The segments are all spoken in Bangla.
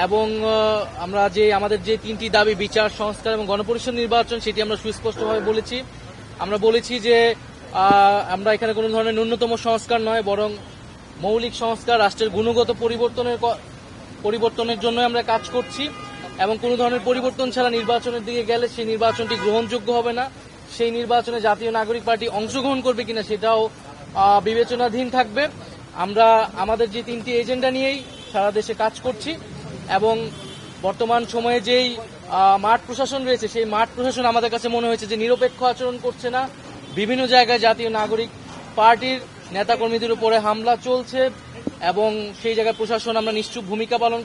এবং আমরা আমাদের যে 3টি দাবি, বিচার, সংস্কার এবং গণপরিষদ নির্বাচন, সেটি আমরা সুস্পষ্টভাবে বলেছি। আমরা বলেছি যে আমরা এখানে কোনো ধরনের ন্যূনতম সংস্কার নয়, বরং মৌলিক সংস্কার, রাষ্ট্রের গুণগত পরিবর্তনের জন্য আমরা কাজ করছি এবং কোনো ধরনের পরিবর্তন ছাড়া নির্বাচনের দিকে গেলে সেই নির্বাচনটি গ্রহণযোগ্য হবে না। সেই নির্বাচনে জাতীয় নাগরিক পার্টি অংশগ্রহণ করবে কিনা সেটাও বিবেচনাধীন থাকবে। আমরা আমাদের যে 3টি এজেন্ডা নিয়েই সারা দেশে কাজ করছি এবং বর্তমান সময়ে যেই মাঠ প্রশাসন রয়েছে, সেই মাঠ প্রশাসন আমাদের কাছে মনে হয়েছে যে নিরপেক্ষ আচরণ করছে না। বিভিন্ন জায়গায় জাতীয় নাগরিক পার্টির নেতাকর্মীদের উপরে হামলা চলছে এবং সেই জায়গায় প্রশাসন আমরা নিশ্চুপ ভূমিকা পালন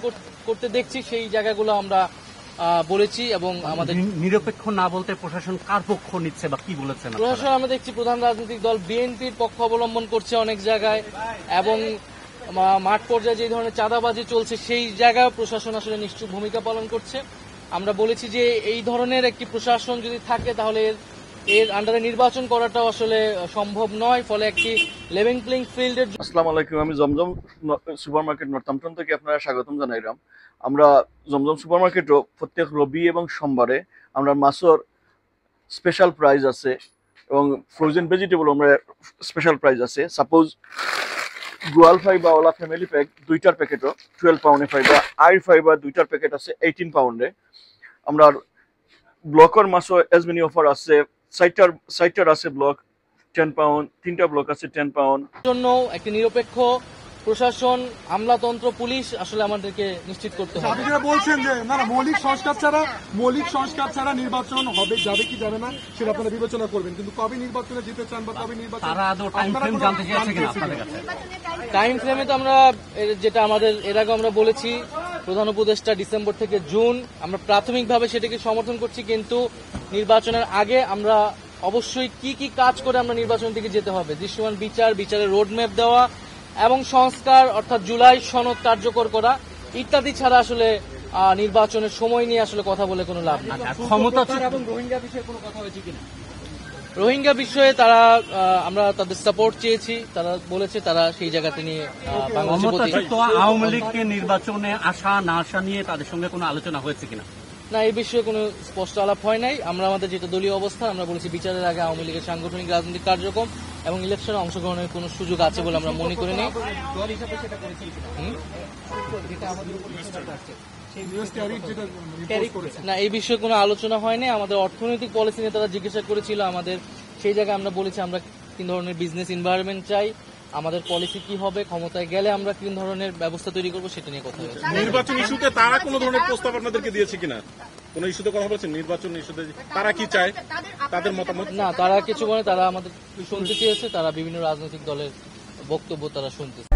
করতে দেখছি। সেই জায়গাগুলো আমরা বলেছি এবং আমাদের নিরপেক্ষ না বলতে প্রশাসন কার পক্ষ নিচ্ছে বা কি বলেছেন? প্রশাসন আমরা দেখছি প্রধান রাজনৈতিক দল বিএনপির পক্ষ অবলম্বন করছে অনেক জায়গায় এবং মাঠ পর্যায়ে যে ধরনের চাঁদাবাজি চলছে সেই জায়গায় প্রশাসন আসলে নিশ্চুপ ভূমিকা পালন করছে। আমরা বলেছি যে এই ধরনের একটি প্রশাসন যদি থাকে তাহলে এর আন্ডারে নির্বাচন করাটাও আসলে সম্ভব নয়, ফলে একটি লেভেল প্লেইং ফিল্ডের। আসসালামু আলাইকুম, আমি জমজম সুপারমার্কেট নর্থাম্পটন থেকে আপনারা স্বাগতম জানাইলাম। আমরা জমজম সুপারমার্কেটও প্রত্যেক রবি এবং সোমবারে আমরা মাছের স্পেশাল প্রাইস আছে এবং ফ্রোজেন ভেজিটেবল আমরা স্পেশাল প্রাইস আছে। সাপোজ গোয়াল ফাইবা ওলা ফ্যামিলি প্যাক 2টার প্যাকেটও 12 পাউন্ডে ফাইবা, আইর ফাইবা 2টার প্যাকেট আছে 18 পাউন্ডে। আমরা ব্লকের মাছও এজ মেনি অফার আছে, সাইটার আছে ব্লক 10 পাউন্ড, 3টা ব্লক আছে 10 পাউন্ড। জন্য একটি নিরপেক্ষ প্রশাসন, আমলাতন্ত্র, পুলিশ আসলে আমাদেরকে নিশ্চিত করতে হবে। আপনারা বলছেন যে না মৌলিক সংস্কার ছাড়া নির্বাচন হবে, যাবে কি যাবে না সেটা আপনারা বিবেচনা করবেন, কিন্তু কবে নির্বাচনে যেতে চান বা কবে নির্বাচন তারা আদৌ টাইম ফ্রেম জানতে চেয়েছে কিনা আপনাদের কাছে? টাইম ফ্রেমে তো আমরা যেটা আমাদের এর আগে আমরা বলেছি প্রধান উপদেষ্টা ডিসেম্বর থেকে জুন, আমরা প্রাথমিকভাবে সেটাকে সমর্থন করছি, কিন্তু নির্বাচনের আগে আমরা অবশ্যই কি কি কাজ করে আমরা নির্বাচনের দিকে যেতে হবে, দৃশ্যমান বিচারের রোডম্যাপ দেওয়া এবং সংস্কার অর্থাৎ জুলাই সনদ কার্যকর করা ইত্যাদি ছাড়া আসলে নির্বাচনের সময় নিয়ে আসলে কথা বলে কোনো লাভ নেই। ক্ষমতা এবং রোহিঙ্গা বিষয়ে কোনো কথা হয়েছে কিনা? রোহিঙ্গা বিষয়ে তারা আমরা তাদের সাপোর্ট চেয়েছি, তারা বলেছে তারা সেই জায়গাতে নিয়ে আওয়ামী লীগকে নির্বাচনে আসা না আসা নিয়ে তাদের সঙ্গে কোনো আলোচনা হয়েছে কিনা? না, এই বিষয়ে কোনো স্পষ্ট আলাপ হয় নাই। আমরা আমাদের যেটা দলীয় অবস্থান আমরা বলেছি বিচারের আগে আওয়ামী লীগের সাংগঠনিক রাজনৈতিক কার্যক্রম এবং ইলেকশনে অংশগ্রহণের কোনো সুযোগ আছে বলে আমরা মনে করি না। না, এই বিষয়ে কোনো আলোচনা হয়নি। আমাদের অর্থনৈতিক পলিসি নিয়ে তারা জিজ্ঞাসা করেছিল আমাদের, সেই জায়গায় আমরা বলেছি আমরা তিন ধরনের বিজনেস এনভায়রনমেন্ট চাই, আমাদের পলিসি কি হবে, ক্ষমতায় গেলে আমরা কোন ধরনের ব্যবস্থা তৈরি করবো সেটা নিয়ে কথা হয়েছে। নির্বাচন ইস্যুতে তারা কোনো ধরনের প্রস্তাব আপনাদেরকে দিয়েছে কিনা? কোন ইস্যুতে কথা বলছেন? নির্বাচন ইস্যুতে তারা কি চায়, তাদের মতামত? না, তারা কিছু বলে, তারা আমাদের শুনতে চেয়েছে, তারা বিভিন্ন রাজনৈতিক দলের বক্তব্য তারা শুনতেছে।